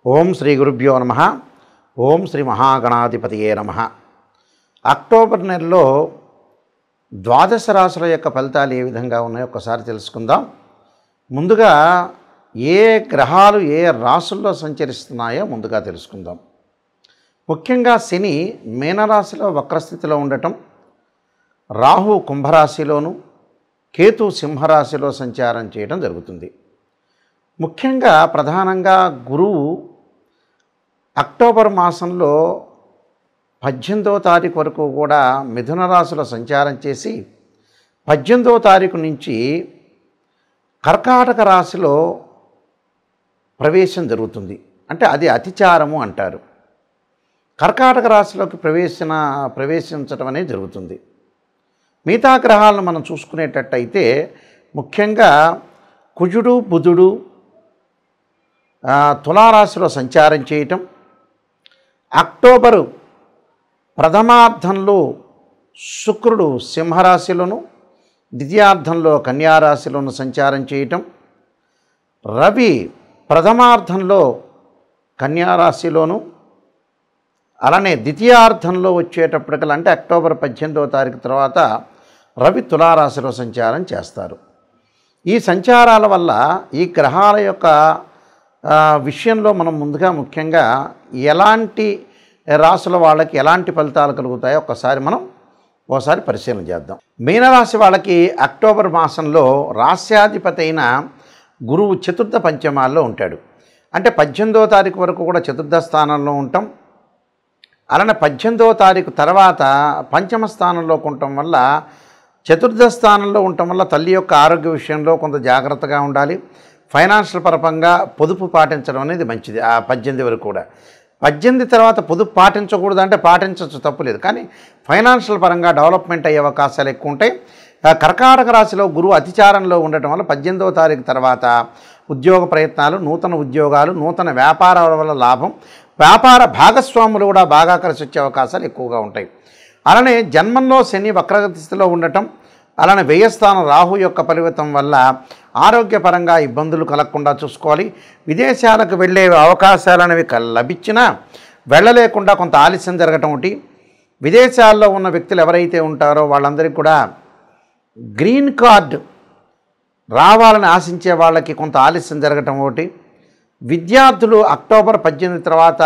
ఓం శ్రీ గురుభ్యో నమః. ఓం శ్రీ మహాగణాధిపతియే నమః. అక్టోబర్ నెలలో ద్వాదశ రాశుల యొక్క ఫలితాలు ఏ విధంగా ఉన్నాయో ఒక్కసారి తెలుసుకుందాం. ముందుగా ఏ గ్రహాలు ఏ రాశుల్లో సంచరిస్తున్నాయో ముందుగా తెలుసుకుందాం. ముఖ్యంగా శని మీనరాశిలో వక్రస్థితిలో ఉండటం, రాహు కుంభరాశిలోను, కేతు సింహరాశిలో సంచారం చేయడం జరుగుతుంది. ముఖ్యంగా ప్రధానంగా గురువు అక్టోబర్ మాసంలో 18వ తారీఖు వరకు కూడా మిథున రాశిలో సంచారం చేసి 18వ తారీఖు నుంచి కర్కాటక రాశిలో ప్రవేశం జరుగుతుంది. అంటే అది అతిచారము అంటారు. కర్కాటక రాశిలోకి ప్రవేశించడం అనేది జరుగుతుంది. మిగతా గ్రహాలను మనం చూసుకునేటట్టయితే ముఖ్యంగా కుజుడు బుధుడు తులారాశిలో సంచారం చేయటం, అక్టోబరు ప్రథమార్థంలో శుక్రుడు సింహరాశిలోను, ద్వితీయార్థంలో కన్యారాశిలోను సంచారం చేయటం, రవి ప్రథమార్థంలో కన్యారాశిలోను, అలానే ద్వితీయార్థంలో వచ్చేటప్పటికల్లా అంటే అక్టోబర్ 18వ తారీఖు తర్వాత రవి తులారాశిలో సంచారం చేస్తారు. ఈ సంచారాల వల్ల ఈ గ్రహాల యొక్క విషయంలో మనం ముందుగా ముఖ్యంగా ఎలాంటి రాశుల వాళ్ళకి ఎలాంటి ఫలితాలు కలుగుతాయో ఒకసారి పరిశీలన చేద్దాం. మీనరాశి వాళ్ళకి అక్టోబర్ మాసంలో రాశ్యాధిపతి అయిన గురువు చతుర్థ పంచమాల్లో ఉంటాడు. అంటే 18వ తారీఖు వరకు కూడా చతుర్థ స్థానంలో ఉంటాం. అలానే 18వ తారీఖు తర్వాత పంచమ స్థానంలో ఉండటం వల్ల, చతుర్థ స్థానంలో ఉండటం వల్ల తల్లి యొక్క ఆరోగ్య విషయంలో కొంత జాగ్రత్తగా ఉండాలి. ఫైనాన్షియల్ పరంగా పొదుపు పాటించడం అనేది మంచిది. ఆ 18 వరకు కూడా. 18 తర్వాత పొదుపు పాటించకూడదు అంటే పాటించవచ్చు, తప్పులేదు. కానీ ఫైనాన్షియల్ పరంగా డెవలప్మెంట్ అయ్యే అవకాశాలు ఎక్కువ ఉంటాయి. కర్కాటక రాశిలో గురువు అతిచారంలో ఉండటం వల్ల 18వ తారీఖు తర్వాత ఉద్యోగ ప్రయత్నాలు, నూతన ఉద్యోగాలు, నూతన వ్యాపారాల వల్ల లాభం, వ్యాపార భాగస్వాములు కూడా బాగా కలిసి వచ్చే అవకాశాలు ఎక్కువగా ఉంటాయి. అలానే జన్మంలో శని వక్రగతి స్థితిలో ఉండటం, అలానే వ్యయస్థానం రాహు యొక్క పరివర్తనం వల్ల ఆరోగ్యపరంగా ఇబ్బందులు కలగకుండా చూసుకోవాలి. విదేశాలకు వెళ్ళే అవకాశాలు అనేవి లభించినా వెళ్ళలేకుండా కొంత ఆలస్యం జరగటం ఒకటి. విదేశాల్లో ఉన్న వ్యక్తులు ఎవరైతే ఉంటారో వాళ్ళందరికీ కూడా గ్రీన్ కార్డ్ రావాలని ఆశించే వాళ్ళకి కొంత ఆలస్యం జరగటం ఒకటి. విద్యార్థులు అక్టోబర్ 18 తర్వాత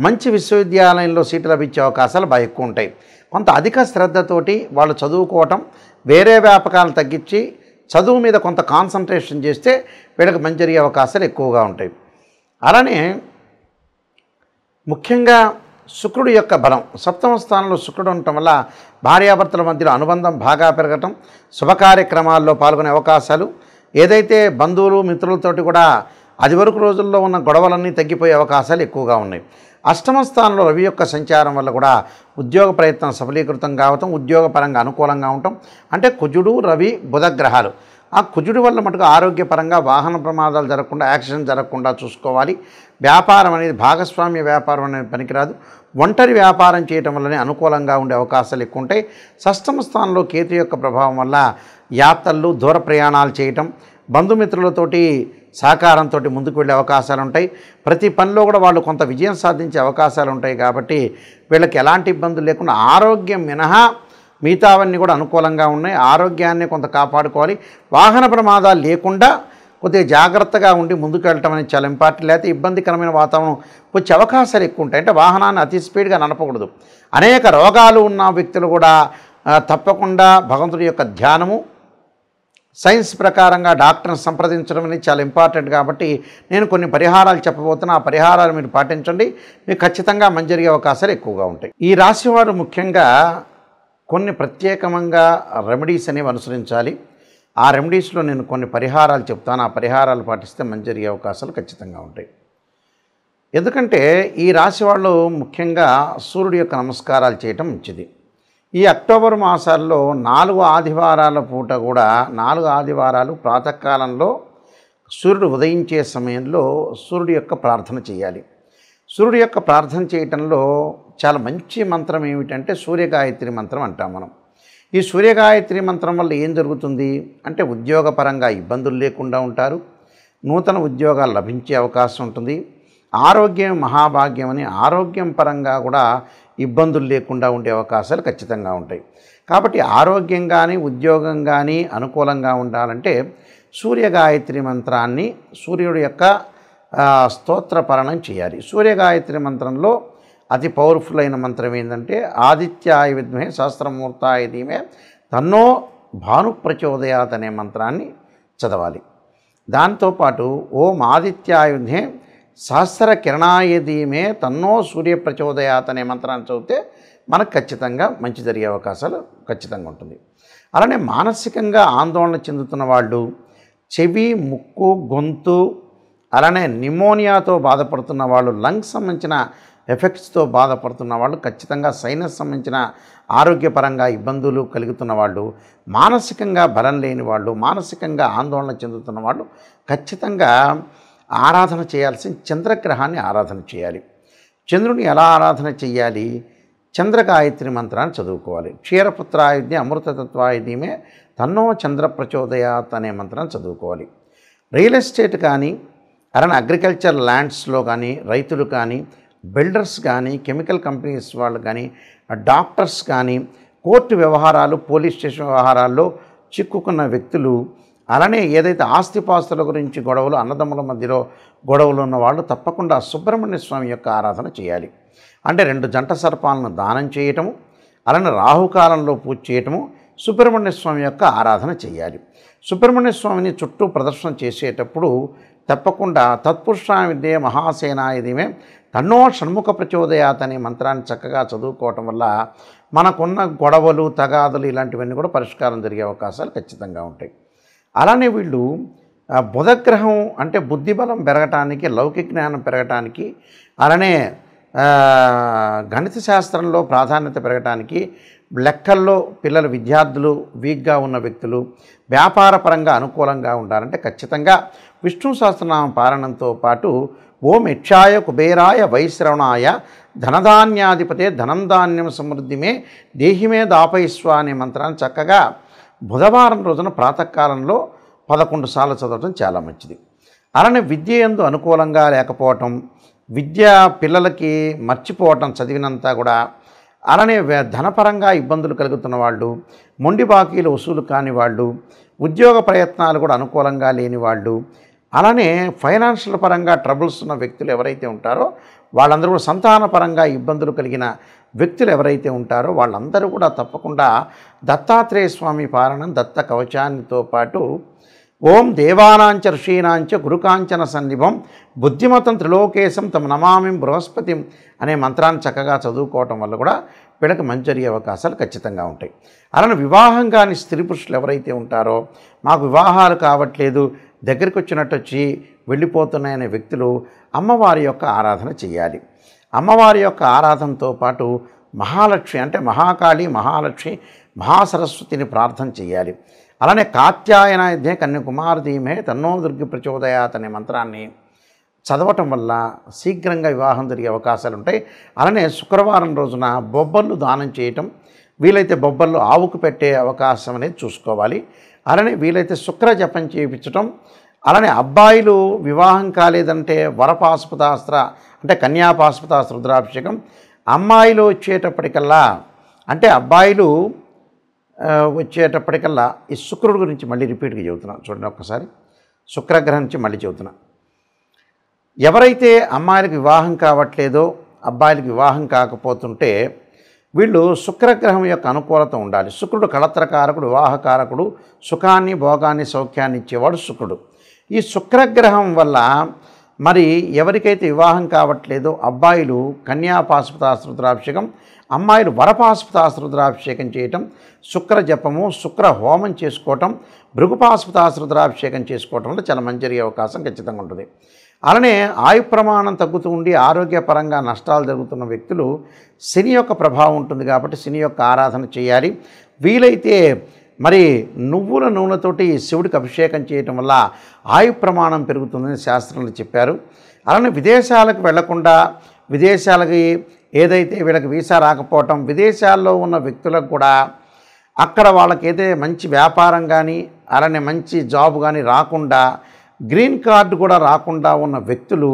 మంచి విశ్వవిద్యాలయంలో సీటు లభించే అవకాశాలు బాగా ఎక్కువ ఉంటాయి. కొంత అధిక శ్రద్ధతోటి వాళ్ళు చదువుకోవటం, వేరే వ్యాపకాలను తగ్గించి చదువు మీద కొంత కాన్సన్ట్రేషన్ చేస్తే వీళ్ళకి మంచి జరిగే అవకాశాలు ఎక్కువగా ఉంటాయి. అలానే ముఖ్యంగా శుక్రుడు యొక్క బలం, సప్తమ స్థానంలో శుక్రుడు ఉండటం వల్ల భార్యాభర్తల మధ్యలో అనుబంధం బాగా పెరగటం, శుభ కార్యక్రమాల్లో పాల్గొనే అవకాశాలు, ఏదైతే బంధువులు మిత్రులతోటి కూడా అది వరకు రోజుల్లో ఉన్న గొడవలన్నీ తగ్గిపోయే అవకాశాలు ఎక్కువగా ఉన్నాయి. అష్టమ స్థానంలో రవి యొక్క సంచారం వల్ల కూడా ఉద్యోగ ప్రయత్నం సఫలీకృతం కావటం, ఉద్యోగపరంగా అనుకూలంగా ఉండటం. అంటే కుజుడు రవి బుధ గ్రహాలు. ఆ కుజుడు వల్ల మటుకు ఆరోగ్యపరంగా వాహన ప్రమాదాలు జరగకుండా, యాక్సిడెంట్ జరగకుండా చూసుకోవాలి. వ్యాపారం అనేది భాగస్వామ్య వ్యాపారం అనేది పనికిరాదు. ఒంటరి వ్యాపారం చేయటం వల్లనే అనుకూలంగా ఉండే అవకాశాలు ఎక్కువ ఉంటాయి. షష్టమ స్థానంలో కేతు యొక్క ప్రభావం వల్ల యాత్రలు, దూర ప్రయాణాలు చేయటం, బంధుమిత్రులతోటి సహకారంతో ముందుకు వెళ్ళే అవకాశాలు ఉంటాయి. ప్రతి పనిలో కూడా వాళ్ళు కొంత విజయం సాధించే అవకాశాలు ఉంటాయి. కాబట్టి వీళ్ళకి ఎలాంటి ఇబ్బందులు లేకుండా ఆరోగ్యం మినహా మిగతావన్నీ కూడా అనుకూలంగా ఉన్నాయి. ఆరోగ్యాన్ని కొంత కాపాడుకోవాలి. వాహన ప్రమాదాలు లేకుండా కొద్దిగా జాగ్రత్తగా ఉండి ముందుకు వెళ్ళటం అనేది చాలా ఇంపార్టెంట్. లేకపోతే ఇబ్బందికరమైన వాతావరణం వచ్చే అవకాశాలు ఎక్కువ ఉంటాయి. అంటే వాహనాన్ని అతి స్పీడ్గా నడపకూడదు. అనేక రోగాలు ఉన్న వ్యక్తులు కూడా తప్పకుండా భగవంతుడి యొక్క ధ్యానము, సైన్స్ ప్రకారంగా డాక్టర్ని సంప్రదించడం అనేది చాలా ఇంపార్టెంట్. కాబట్టి నేను కొన్ని పరిహారాలు చెప్పబోతున్నా. ఆ పరిహారాలు మీరు పాటించండి, మీకు ఖచ్చితంగా మంచి జరిగే అవకాశాలు ఎక్కువగా ఉంటాయి. ఈ రాశివారు ముఖ్యంగా కొన్ని ప్రత్యేకంగా రెమెడీస్ అనేవి అనుసరించాలి. ఆ రెమెడీస్లో నేను కొన్ని పరిహారాలు చెప్తాను. ఆ పరిహారాలు పాటిస్తే మంచి జరిగే అవకాశాలు ఖచ్చితంగా ఉంటాయి. ఎందుకంటే ఈ రాశి వాళ్ళు ముఖ్యంగా సూర్యుడి యొక్క నమస్కారాలు చేయటం మంచిది. ఈ అక్టోబర్ మాసాల్లో 4 ఆదివారాల పూట కూడా 4 ఆదివారాలు ప్రాతకాలంలో సూర్యుడు ఉదయించే సమయంలో సూర్యుడి యొక్క ప్రార్థన చేయాలి. సూర్యుడి యొక్క ప్రార్థన చేయటంలో చాలా మంచి మంత్రం ఏమిటంటే సూర్యగాయత్రి మంత్రం అంటాం మనం. ఈ సూర్యగాయత్రి మంత్రం వల్ల ఏం జరుగుతుంది అంటే ఉద్యోగపరంగా ఇబ్బందులు లేకుండా ఉంటారు, నూతన ఉద్యోగాలు లభించే అవకాశం ఉంటుంది. ఆరోగ్యం మహాభాగ్యం అని ఆరోగ్యం పరంగా కూడా ఇబ్బందులు లేకుండా ఉండే అవకాశాలు ఖచ్చితంగా ఉంటాయి. కాబట్టి ఆరోగ్యం కానీ ఉద్యోగం కానీ అనుకూలంగా ఉండాలంటే సూర్యగాయత్రి మంత్రాన్ని సూర్యుడి యొక్క స్తోత్ర పఠనం చేయాలి. సూర్యగాయత్రి మంత్రంలో అతి పవర్ఫుల్ అయిన మంత్రం ఏంటంటే ఆదిత్యాయ విద్మహే సహస్రమూర్తాయ ధీమహి తన్నో భాను ప్రచోదయాత్ అనే మంత్రాన్ని చదవాలి. దాంతోపాటు ఓం ఆదిత్యాయ విద్మహే సహస్ర కిరణాయ ధీమహి తన్నో సూర్య ప్రచోదయాత్ అనే మంత్రాన్ని చదివితే మనకు ఖచ్చితంగా మంచి జరిగే అవకాశాలు ఖచ్చితంగా ఉంటుంది. అలానే మానసికంగా ఆందోళన చెందుతున్న వాళ్ళు, చెవి, ముక్కు, గొంతు, అలానే నిమోనియాతో బాధపడుతున్న వాళ్ళు, లంగ్స్ సంబంధించిన ఎఫెక్ట్స్తో బాధపడుతున్న వాళ్ళు, ఖచ్చితంగా సైనస్ సంబంధించిన ఆరోగ్యపరంగా ఇబ్బందులు కలుగుతున్న వాళ్ళు, మానసికంగా బలం లేని వాళ్ళు, మానసికంగా ఆందోళన చెందుతున్న వాళ్ళు ఖచ్చితంగా ఆరాధన చేయాల్సిన చంద్రగ్రహాన్ని ఆరాధన చేయాలి. చంద్రుని ఎలా ఆరాధన చేయాలి? చంద్రగాయత్రి మంత్రాన్ని చదువుకోవాలి. క్షీరపుత్రాయుధ్య అమృతతత్వాయ ధీమహి తన్నో చంద్ర ప్రచోదయాత్ అనే మంత్రాన్ని చదువుకోవాలి. రియల్ ఎస్టేట్ కానీ, అలానే అగ్రికల్చర్ ల్యాండ్స్లో కానీ, రైతులు కానీ, బిల్డర్స్ కానీ, కెమికల్ కంపెనీస్ వాళ్ళు కానీ, డాక్టర్స్ కానీ, కోర్టు వ్యవహారాలు, పోలీస్ స్టేషన్ వ్యవహారాల్లో చిక్కుకున్న వ్యక్తులు, అలానే ఏదైతే ఆస్తిపాస్తుల గురించి గొడవలు, అన్నదమ్ముల మధ్యలో గొడవలు ఉన్న వాళ్ళు తప్పకుండా సుబ్రహ్మణ్య స్వామి యొక్క ఆరాధన చేయాలి. అంటే 2 జంట సర్పాలను దానం చేయటము, అలానే రాహుకాలంలో పూజ చేయటము, సుబ్రహ్మణ్య స్వామి యొక్క ఆరాధన చేయాలి. సుబ్రహ్మణ్య స్వామిని చుట్టూ ప్రదర్శన చేసేటప్పుడు తప్పకుండా తత్పురుషాయ విద్యే మహాసేనాయ ధీమహి తన్నో షణ్ముఖ ప్రచోదయాత్ అనే మంత్రాన్ని చక్కగా చదువుకోవటం వల్ల మనకున్న గొడవలు, తగాదులు ఇలాంటివన్నీ కూడా పరిష్కారం జరిగే అవకాశాలు ఖచ్చితంగా ఉంటాయి. అలానే వీళ్ళు బుధగ్రహం అంటే బుద్ధిబలం పెరగటానికి, లౌకిక జ్ఞానం పెరగటానికి, అలానే గణిత శాస్త్రంలో ప్రాధాన్యత పెరగటానికి, లెక్కల్లో పిల్లలు విద్యార్థులు వీక్గా ఉన్న వ్యక్తులు వ్యాపారపరంగా అనుకూలంగా ఉండాలంటే ఖచ్చితంగా విష్ణు సహస్రనామ పారాయణంతో పాటు ఓం యక్షాయ కుబేరాయ వైశ్రవణాయ ధనధాన్యాధిపతే ధనం ధాన్యం సమృద్ధిమే దేహిమే దాపయిస్వ అనే మంత్రాన్ని చక్కగా బుధవారం రోజున ప్రాతకాలంలో 11 సార్లు చదవటం చాలా మంచిది. అలానే విద్య యందు అనుకూలంగా లేకపోవటం, విద్య పిల్లలకి మర్చిపోవటం చదివినంతా కూడా, అలానే ధనపరంగా ఇబ్బందులు కలుగుతున్న వాళ్ళు, మొండి బాకీలు వసూలు కాని వాళ్ళు, ఉద్యోగ ప్రయత్నాలు కూడా అనుకూలంగా లేని వాళ్ళు, అలానే ఫైనాన్షియల్ పరంగా ట్రబుల్స్ ఉన్న వ్యక్తులు ఎవరైతే ఉంటారో వాళ్ళందరూ కూడా, సంతానపరంగా ఇబ్బందులు కలిగిన వ్యక్తులు ఎవరైతే ఉంటారో వాళ్ళందరూ కూడా తప్పకుండా దత్తాత్రేయ స్వామి పారాయణం, దత్త కవచాన్నితో పాటు ఓం దేవానాంచ ఋషీనాంచ గురుకాంచన సన్నిభం బుద్ధిమతం త్రిలోకేశం తమ నమామి బృహస్పతిం అనే మంత్రాన్ని చక్కగా చదువుకోవటం వల్ల కూడా వీళ్ళకి మంచి జరిగే అవకాశాలు ఖచ్చితంగా ఉంటాయి. అలానే వివాహం కాని స్త్రీ పురుషులు ఎవరైతే ఉంటారో, మాకు వివాహాలు కావట్లేదు, దగ్గరికి వచ్చినట్టు వచ్చి వెళ్ళిపోతున్నాయనే వ్యక్తులు అమ్మవారి యొక్క ఆరాధన చేయాలి. అమ్మవారి యొక్క ఆరాధనతో పాటు మహాలక్ష్మి అంటే మహాకాళి, మహాలక్ష్మి, మహాసరస్వతిని ప్రార్థన చేయాలి. అలానే కాత్యాయనాయుధ్యే కన్యాకుమారి ధీమహి తన్నో దుర్గి ప్రచోదయాత్ అనే మంత్రాన్ని చదవటం వల్ల శీఘ్రంగా వివాహం జరిగే అవకాశాలు ఉంటాయి. అలానే శుక్రవారం రోజున బొబ్బర్లు దానం చేయటం, వీలైతే బొబ్బర్లు ఆవుకు పెట్టే అవకాశం అనేది చూసుకోవాలి. అలానే వీలైతే శుక్ర జపం చేయించటం, అలానే అబ్బాయిలు వివాహం కాలేదంటే వరపాశుపతాస్త్ర అంటే కన్యాపాశుపతాస్త్ర రుద్రాభిషేకం, అమ్మాయిలు వచ్చేటప్పటికల్లా అంటే అబ్బాయిలు వచ్చేటప్పటికల్లా ఈ శుక్రుడి గురించి మళ్ళీ రిపీట్గా చెబుతున్నాను చూడండి ఒక్కసారి. శుక్రగ్రహం నుంచి మళ్ళీ చెబుతున్నాను. ఎవరైతే అమ్మాయిలకు వివాహం కావట్లేదో, అబ్బాయిలకు వివాహం కాకపోతుంటే వీళ్ళు శుక్రగ్రహం యొక్క అనుకూలత ఉండాలి. శుక్రుడు కళత్రకారకుడు, వివాహకారకుడు, సుఖాన్ని, భోగాన్ని, సౌఖ్యాన్ని ఇచ్చేవాడు శుక్రుడు. ఈ శుక్రగ్రహం వల్ల మరి ఎవరికైతే వివాహం కావట్లేదో అబ్బాయిలు కన్యాపాశుపతాస్త్ర రుద్రాభిషేకం, అమ్మాయిలు వరపాశుపతాస్త్ర రుద్రాభిషేకం చేయటం, శుక్ర జపము, శుక్ర హోమం చేసుకోవటం, భృగుపాశుపతాస్త్ర రుద్రాభిషేకం చేసుకోవటం వల్ల చాలా మంచి జరిగే అవకాశం ఖచ్చితంగా ఉంటుంది. అలానే ఆయు ప్రమాణం తగ్గుతూ ఉండి ఆరోగ్యపరంగా నష్టాలు జరుగుతున్న వ్యక్తులు శని యొక్క ప్రభావం ఉంటుంది కాబట్టి శని యొక్క ఆరాధన చేయాలి. వీలైతే మరి నువ్వుల నూనెతోటి శివుడికి అభిషేకం చేయటం వల్ల ఆయు ప్రమాణం పెరుగుతుందని శాస్త్రంలో చెప్పారు. అలానే విదేశాలకు వెళ్లకుండా, విదేశాలకి ఏదైతే వీళ్ళకి వీసా రాకపోవటం, విదేశాల్లో ఉన్న వ్యక్తులకు కూడా అక్కడ వాళ్ళకైతే మంచి వ్యాపారం కానీ అలానే మంచి జాబ్ కానీ రాకుండా, గ్రీన్ కార్డు కూడా రాకుండా ఉన్న వ్యక్తులు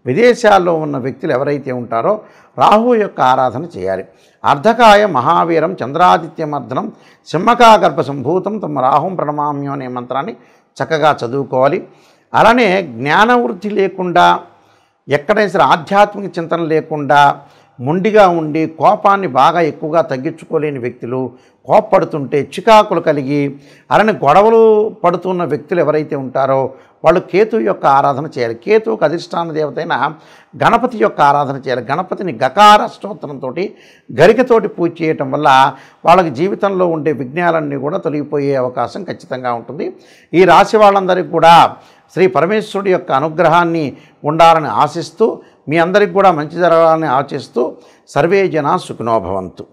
విదేశాల్లో ఉన్న వ్యక్తులు ఎవరైతే ఉంటారో రాహువు యొక్క ఆరాధన చేయాలి. అర్ధకాయ మహావీరం చంద్రాదిత్యమర్దనం సింహకాగర్భ సంభూతం తమ రాహుం ప్రణమామ్యం అనే మంత్రాన్ని చక్కగా చదువుకోవాలి. అలానే జ్ఞానవృద్ధి లేకుండా, ఎక్కడైనా సరే ఆధ్యాత్మిక చింతన లేకుండా మొండిగా ఉండి కోపాన్ని బాగా ఎక్కువగా తగ్గించుకోలేని వ్యక్తులు, కోప్పడుతుంటే చికాకులు కలిగి అలానే గొడవలు పడుతున్న వ్యక్తులు ఎవరైతే ఉంటారో వాళ్ళు కేతు యొక్క ఆరాధన చేయాలి. కేతువుకు అధిష్టాన దేవత అయిన గణపతి యొక్క ఆరాధన చేయాలి. గణపతిని గకార స్తోత్రంతో గరికతోటి పూజ చేయటం వల్ల వాళ్ళకి జీవితంలో ఉండే విఘ్నాలన్నీ కూడా తొలగిపోయే అవకాశం ఖచ్చితంగా ఉంటుంది. ఈ రాశి వాళ్ళందరికీ కూడా శ్రీ పరమేశ్వరుడి యొక్క అనుగ్రహాన్ని ఉండాలని ఆశిస్తూ, మీ అందరికి కూడా మంచి జరగాలని ఆశిస్తూ సర్వే జనా సుఖినో భవంతు.